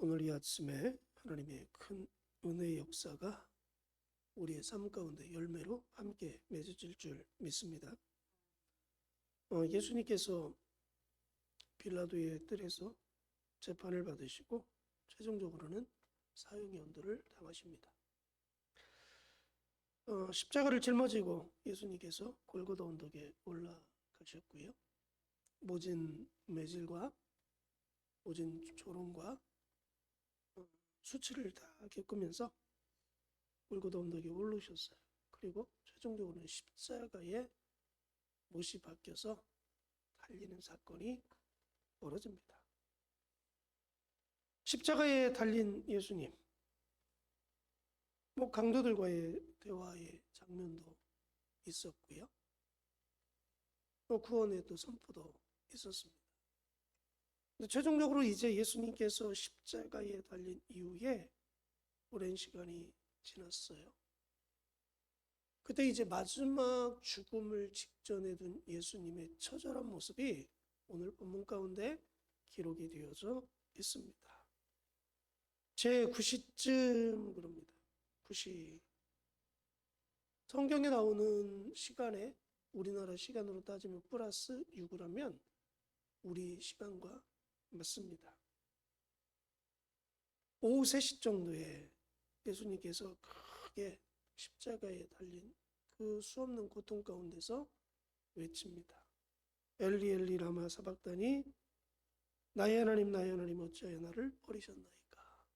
오늘 이 아침에 하나님의 큰 은혜의 역사가 우리의 삶 가운데 열매로 함께 맺어질 줄 믿습니다. 예수님께서 빌라도의 뜰에서 재판을 받으시고 최종적으로는 사형의 언도를 당하십니다. 십자가를 짊어지고 예수님께서 골고다 언덕에 올라가셨고요. 모진 매질과 모진 조롱과 수치를 다 겪으면서 골고다 언덕에 오르셨어요. 그리고 최종적으로는 십자가에 못이 박혀서 달리는 사건이 벌어집니다. 십자가에 달린 예수님, 강도들과의 대화의 장면도 있었고요. 또 구원의 또 선포도 있었습니다. 최종적으로 이제 예수님께서 십자가에 달린 이후에 오랜 시간이 지났어요. 그때 이제 마지막 죽음을 직전에 둔 예수님의 처절한 모습이 오늘 본문 가운데 기록이 되어져 있습니다. 제 9시쯤 그럽니다. 9시. 성경에 나오는 시간에 우리나라 시간으로 따지면 플러스 6이라면 우리 시간과 맞습니다. 오후 3시 정도에 예수님께서 크게 십자가에 달린 그 수없는 고통 가운데서 외칩니다. 엘리 엘리 라마 사박다니 나의 하나님 어찌하여 나를 버리셨나이까.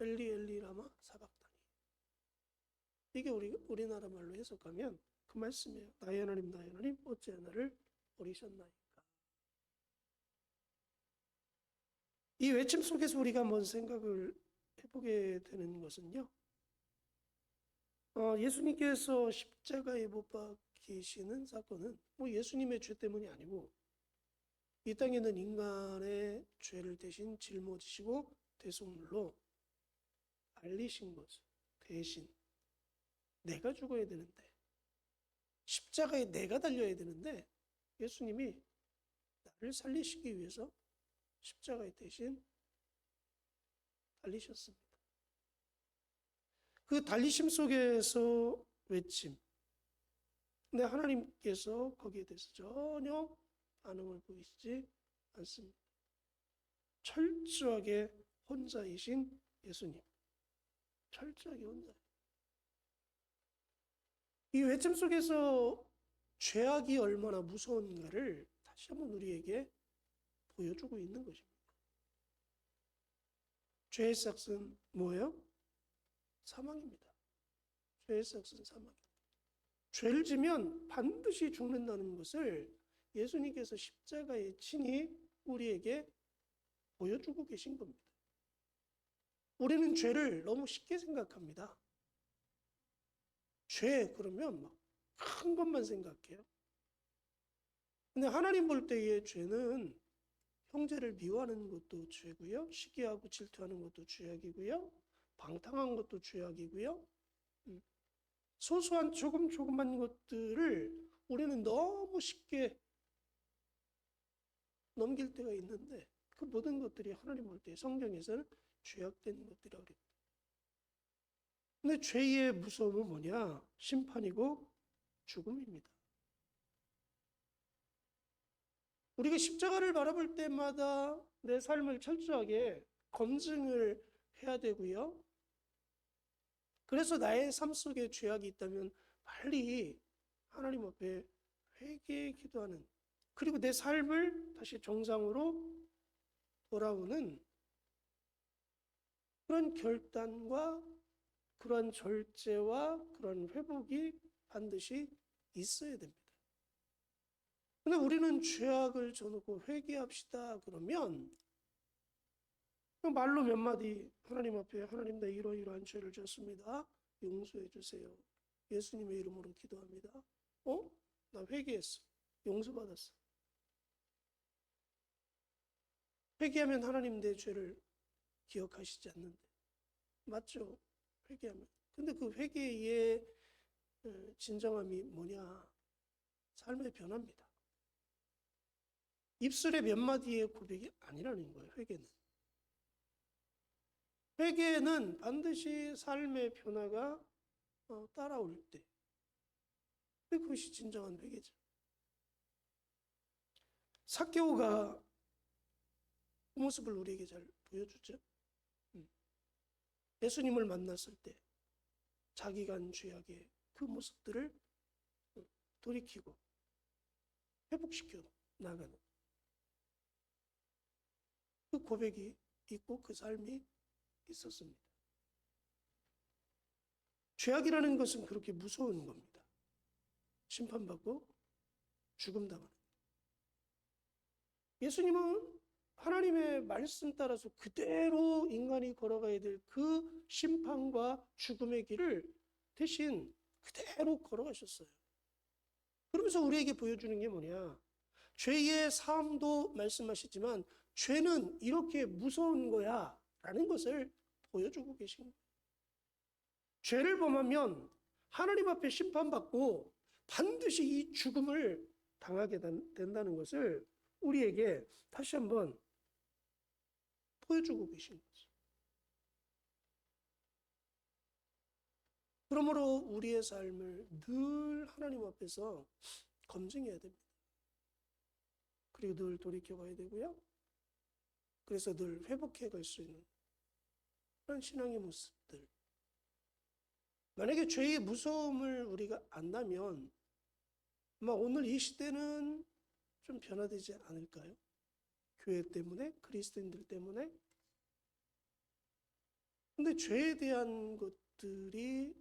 엘리 엘리 라마 사박다니. 이게 우리나라 말로 해석하면 그 말씀이에요. 나의 하나님 어찌하여 나를 버리셨나이까. 이 외침 속에서 우리가 뭔 생각을 해보게 되는 것은요. 예수님께서 십자가에 못 박히시는 사건은 예수님의 죄 때문이 아니고 이 땅에 있는 인간의 죄를 대신 짊어지시고 대속물로 알리신 거죠. 대신 내가 죽어야 되는데 십자가에 내가 달려야 되는데 예수님이 나를 살리시기 위해서 십자가에 대신 달리셨습니다. 그 달리심 속에서 외침. 근데 하나님께서 거기에 대해서 전혀 반응을 보이시지 않습니다. 철저하게 혼자이신 예수님. 철저하게 혼자. 이 외침 속에서 죄악이 얼마나 무서운가를 다시 한번 우리에게 보여주고 있는 것입니다. 죄의 삭은 뭐예요? 사망입니다. 죄의 삭은 사망입니다. 죄를 지면 반드시 죽는다는 것을 예수님께서 십자가에 친히 우리에게 보여주고 계신 겁니다. 우리는 죄를 너무 쉽게 생각합니다. 죄 그러면 큰 것만 생각해요. 근데 하나님 볼 때의 죄는 형제를 미워하는 것도 죄고요. 시기하고 질투하는 것도 죄악이고요. 방탕한 것도 죄악이고요. 소소한 조금만 것들을 우리는 너무 쉽게 넘길 때가 있는데 그 모든 것들이 하나님 볼 때 성경에서는 죄악된 것들이라고 그래요. 근데 죄의 무서움은 뭐냐? 심판이고 죽음입니다. 우리가 십자가를 바라볼 때마다 내 삶을 철저하게 검증을 해야 되고요. 그래서 나의 삶 속에 죄악이 있다면 빨리 하나님 앞에 회개에 기도하는, 그리고 내 삶을 다시 정상으로 돌아오는 그런 결단과 그런 절제와 그런 회복이 반드시 있어야 됩니다. 근데 우리는 죄악을 져놓고 회개합시다 그러면 말로 몇 마디 하나님 앞에 하나님 나 이러이러한 죄를 졌습니다. 용서해 주세요. 예수님의 이름으로 기도합니다. 나 회개했어. 용서받았어. 회개하면 하나님 내 죄를 기억하시지 않는데. 맞죠? 회개하면. 근데 그 회개의 진정함이 뭐냐? 삶의 변화입니다. 입술의 몇 마디의 고백이 아니라는 거예요, 회개는. 회개는 반드시 삶의 변화가 따라올 때, 그것이 진정한 회개죠. 삭개오가 그 모습을 우리에게 잘 보여주죠. 예수님을 만났을 때 자기가 한 죄악의 그 모습들을 돌이키고 회복시켜 나가는 그 고백이 있고 그 삶이 있었습니다. 죄악이라는 것은 그렇게 무서운 겁니다. 심판받고 죽음당하는. 예수님은 하나님의 말씀 따라서 그대로 인간이 걸어가야 될 그 심판과 죽음의 길을 대신 그대로 걸어가셨어요. 그러면서 우리에게 보여주는 게 뭐냐? 죄의 사함도 말씀하시지만 죄는 이렇게 무서운 거야 라는 것을 보여주고 계신 거예요. 죄를 범하면 하나님 앞에 심판받고 반드시 이 죽음을 당하게 된다는 것을 우리에게 다시 한번 보여주고 계신 거죠. 그러므로 우리의 삶을 늘 하나님 앞에서 검증해야 됩니다. 그리고 늘 돌이켜봐야 되고요. 그래서 늘 회복해 갈 수 있는 그런 신앙의 모습들. 만약에 죄의 무서움을 우리가 안다면 아마 오늘 이 시대는 좀 변화되지 않을까요? 교회 때문에, 그리스도인들 때문에. 근데 죄에 대한 것들이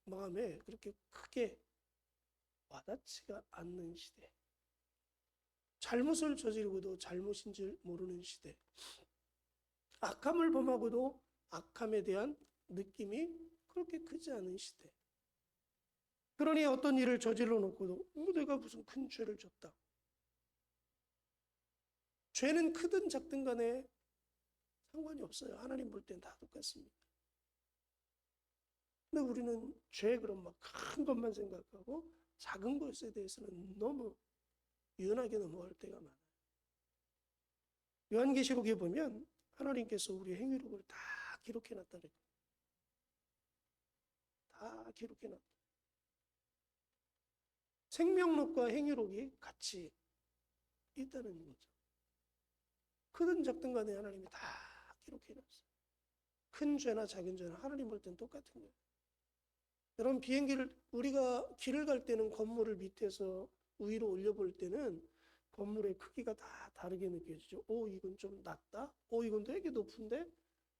마음에 그렇게 크게 와닿지가 않는 시대. 잘못을 저지르고도 잘못인 줄 모르는 시대. 악함을 범하고도 악함에 대한 느낌이 그렇게 크지 않은 시대. 그러니 어떤 일을 저질러 놓고도 내가 무슨 큰 죄를 졌다. 죄는 크든 작든 간에 상관이 없어요. 하나님 볼 땐 다 똑같습니다. 근데 우리는 죄 그럼 막 큰 것만 생각하고 작은 것에 대해서는 너무 유연하게 넘어갈 때가 많아요. 요한계시록에 보면 하나님께서 우리의 행위록을 다 기록해 놨다는 거예요. 다 기록해 놨다. 생명록과 행위록이 같이 있다는 거죠. 크든 작든 간에 하나님이 다 기록해 놨어요. 큰 죄나 작은 죄나 하나님 볼 땐 똑같은 거예요. 여러분 비행기를 우리가 길을 갈 때는 건물을 밑에서 위로 올려볼 때는 건물의 크기가 다 다르게 느껴지죠. 이건 좀 낮다. 이건 되게 높은데.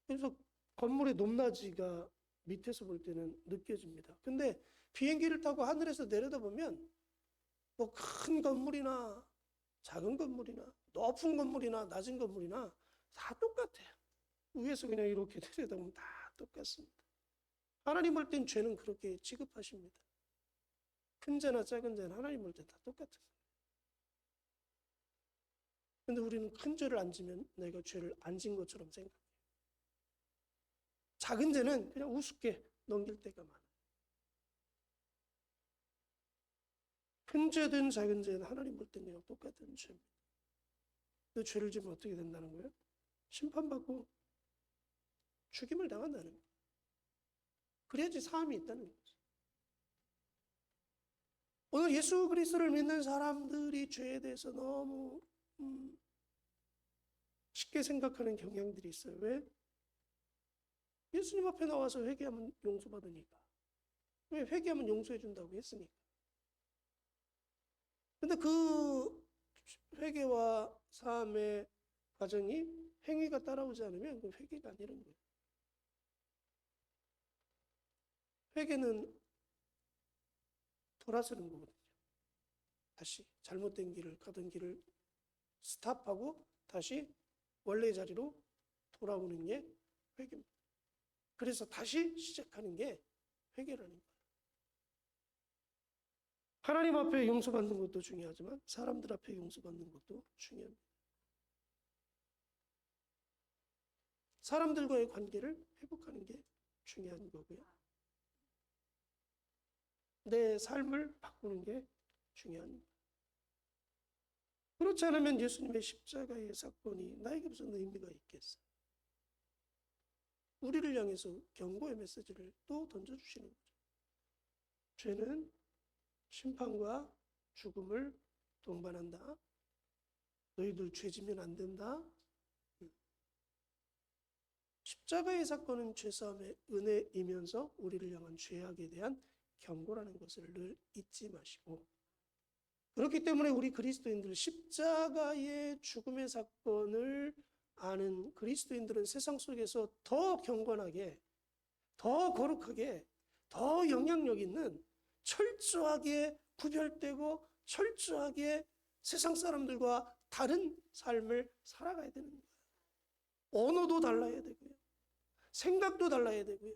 그래서 건물의 높낮이가 밑에서 볼 때는 느껴집니다. 근데 비행기를 타고 하늘에서 내려다보면 뭐 큰 건물이나 작은 건물이나 높은 건물이나 낮은 건물이나 다 똑같아요. 위에서 그냥 이렇게 내려다보면 다 똑같습니다. 하나님 볼 땐 죄는 그렇게 취급하십니다. 큰 죄나 작은 죄는 하나님 볼 땐 다 똑같아요. 근데 우리는 큰 죄를 안 지면 내가 죄를 안 진 것처럼 생각해요. 작은 죄는 그냥 우습게 넘길 때가 많아요. 큰 죄든 작은 죄는 하나님 볼 땐 그냥 똑같은 죄입니다. 그 죄를 지면 어떻게 된다는 거예요? 심판받고 죽임을 당한다는 거예요. 그래야지 사함이 있다는 거죠. 오늘 예수 그리스도를 믿는 사람들이 죄에 대해서 너무 쉽게 생각하는 경향들이 있어요. 왜? 예수님 앞에 나와서 회개하면 용서받으니까. 왜? 회개하면 용서해 준다고 했으니까. 근데 그 회개와 사함의 과정이 행위가 따라오지 않으면 그 회개가 아니라는 거예요. 회개는 돌아서는 거거든요. 다시 잘못된 길을 가던 길을 스탑하고 다시 원래 자리로 돌아오는 게 회개입니다. 그래서 다시 시작하는 게 회개라는 거예요. 하나님 앞에 용서받는 것도 중요하지만 사람들 앞에 용서받는 것도 중요합니다. 사람들과의 관계를 회복하는 게 중요한 거고요. 내 삶을 바꾸는 게 중요한 거예요. 그렇지 않으면 예수님의 십자가의 사건이 나에게 무슨 의미가 있겠어요? 우리를 향해서 경고의 메시지를 또 던져주시는 거죠. 죄는 심판과 죽음을 동반한다. 너희들 죄지면 안 된다. 십자가의 사건은 죄사함의 은혜이면서 우리를 향한 죄악에 대한 경고라는 것을 늘 잊지 마시고, 그렇기 때문에 우리 그리스도인들, 십자가의 죽음의 사건을 아는 그리스도인들은 세상 속에서 더 경건하게, 더 거룩하게, 더 영향력 있는, 철저하게 구별되고 철저하게 세상 사람들과 다른 삶을 살아가야 되는 거예요. 언어도 달라야 되고요, 생각도 달라야 되고요,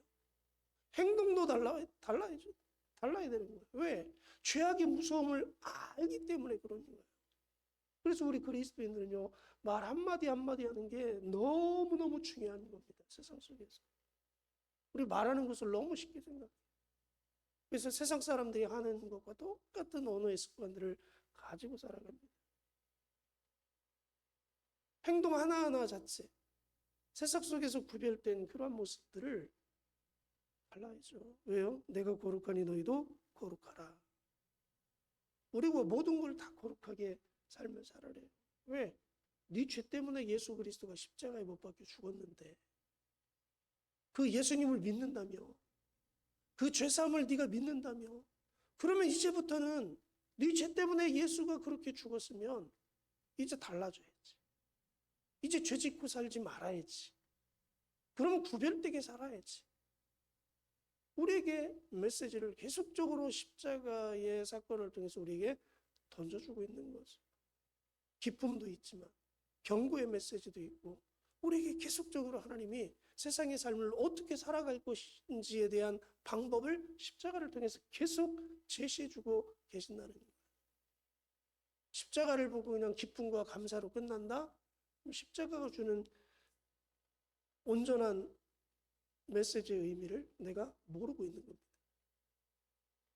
행동도 달라야 되는 거예요. 왜? 죄악의 무서움을 알기 때문에 그런 거예요. 그래서 우리 그리스도인들은요, 말 한마디 한마디 하는 게 너무너무 중요한 겁니다. 세상 속에서 우리 말하는 것을 너무 쉽게 생각해요. 그래서 세상 사람들이 하는 것과 똑같은 언어의 습관들을 가지고 살아갑니다. 행동 하나하나 자체, 세상 속에서 구별된 그런 모습들을 달라야죠. 왜요? 내가 거룩하니 너희도 거룩하라. 우리가 모든 걸 다 거룩하게 삶을 살아래요. 왜? 네 죄 때문에 예수 그리스도가 십자가에 못 박혀 죽었는데, 그 예수님을 믿는다며, 그 죄사함을 네가 믿는다며, 그러면 이제부터는 네 죄 때문에 예수가 그렇게 죽었으면 이제 달라져야지. 이제 죄 짓고 살지 말아야지. 그럼 구별되게 살아야지. 우리에게 메시지를 계속적으로 십자가의 사건을 통해서 우리에게 던져주고 있는 거죠. 기쁨도 있지만 경고의 메시지도 있고, 우리에게 계속적으로 하나님이 세상의 삶을 어떻게 살아갈 것인지에 대한 방법을 십자가를 통해서 계속 제시해주고 계신다는 거예요. 십자가를 보고 그냥 기쁨과 감사로 끝난다? 십자가가 주는 온전한 메시지의 의미를 내가 모르고 있는 겁니다.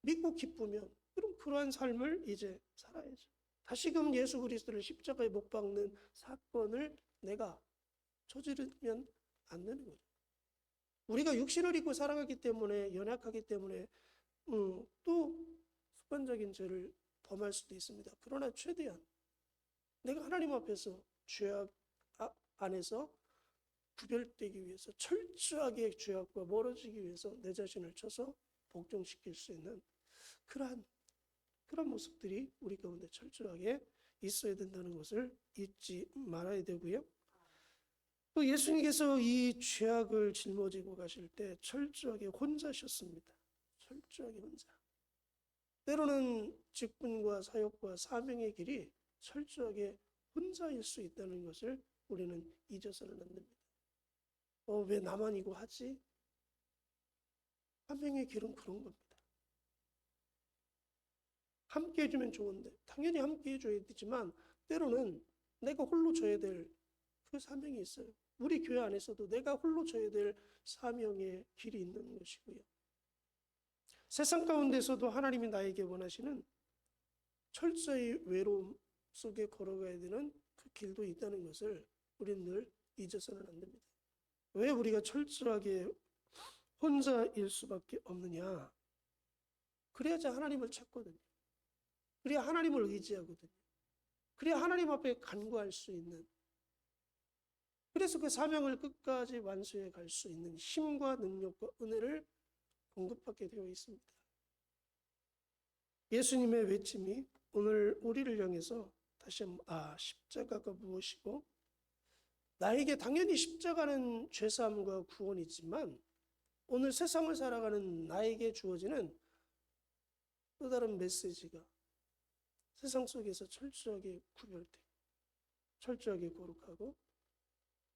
믿고 기쁘면 그럼 그러한 삶을 이제 살아야죠. 다시금 예수 그리스도를 십자가에 못 박는 사건을 내가 저지르면 안 되는 거죠. 우리가 육신을 입고 살아가기 때문에, 연약하기 때문에 또 습관적인 죄를 범할 수도 있습니다. 그러나 최대한 내가 하나님 앞에서 죄악 안에서 구별되기 위해서, 철저하게 죄악과 멀어지기 위해서 내 자신을 쳐서 복종시킬 수 있는 그런 모습들이 우리 가운데 철저하게 있어야 된다는 것을 잊지 말아야 되고요. 또 예수님께서 이 죄악을 짊어지고 가실 때 철저하게 혼자셨습니다. 철저하게 혼자. 때로는 직분과 사역과 사명의 길이 철저하게 혼자일 수 있다는 것을 우리는 잊어서는 안 됩니다. 왜 나만 이거 하지? 사명의 길은 그런 겁니다. 함께 해주면 좋은데, 당연히 함께 해줘야 되지만 때로는 내가 홀로 져야 될 그 사명이 있어요. 우리 교회 안에서도 내가 홀로 져야 될 사명의 길이 있는 것이고요. 세상 가운데서도 하나님이 나에게 원하시는 철저히 외로움 속에 걸어가야 되는 그 길도 있다는 것을 우리는 늘 잊어서는 안 됩니다. 왜 우리가 철저하게 혼자일 수밖에 없느냐? 그래야지 하나님을 찾거든요. 그래야 하나님을 의지하거든요. 그래야 하나님 앞에 간구할 수 있는, 그래서 그 사명을 끝까지 완수해 갈 수 있는 힘과 능력과 은혜를 공급받게 되어 있습니다. 예수님의 외침이 오늘 우리를 향해서 다시 한번 십자가가 무엇이고, 나에게 당연히 십자가는 죄사함과 구원이지만 오늘 세상을 살아가는 나에게 주어지는 또 다른 메시지가 세상 속에서 철저하게 구별되고, 철저하게 거룩하고,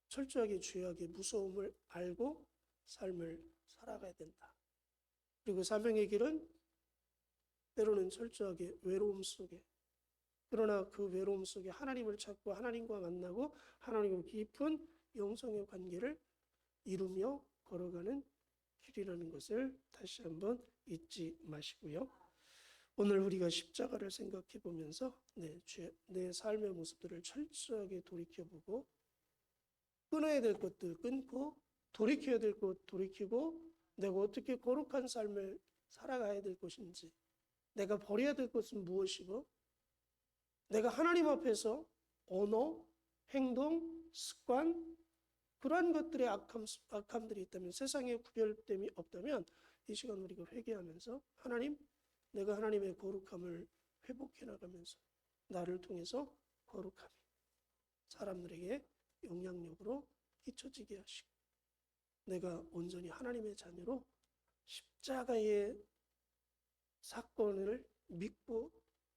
철저하게 죄악의 무서움을 알고 삶을 살아가야 된다. 그리고 사명의 길은 때로는 철저하게 외로움 속에, 그러나 그 외로움 속에 하나님을 찾고 하나님과 만나고 하나님과 깊은 영성의 관계를 이루며 걸어가는 길이라는 것을 다시 한번 잊지 마시고요. 오늘 우리가 십자가를 생각해 보면서 내 삶의 모습들을 철저하게 돌이켜보고, 끊어야 될 것들 끊고 돌이켜야 될 것 돌이키고 내가 어떻게 거룩한 삶을 살아가야 될 것인지, 내가 버려야 될 것은 무엇이고, 내가 하나님 앞에서 언어, 행동, 습관, 그러한 것들의 악함들이 있다면, 세상에 구별됨이 없다면 이 시간 우리가 회개하면서 하나님, 내가 하나님의 거룩함을 회복해 나가면서 나를 통해서 거룩함이 사람들에게 영향력으로 끼쳐지게 하시고, 내가 온전히 하나님의 자녀로 십자가의 사건을 믿고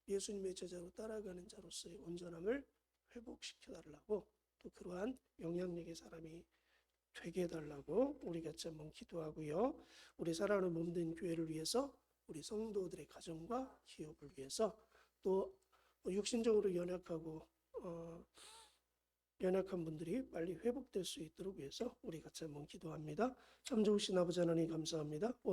예수님의 제자로 따라가는 자로서의 온전함을 회복시켜 달라고, 또 그러한 영향력의 사람이 되게 해달라고 우리 같이 한번 기도하고요. 우리 사랑하는 몸된 교회를 위해서, 우리 성도들의 가정과 기업을 위해서, 또 육신적으로 연약하고 연약한 분들이 빨리 회복될 수 있도록 위해서 우리 같이 한번 기도합니다. 참 좋으신 아버지 하나님 감사합니다.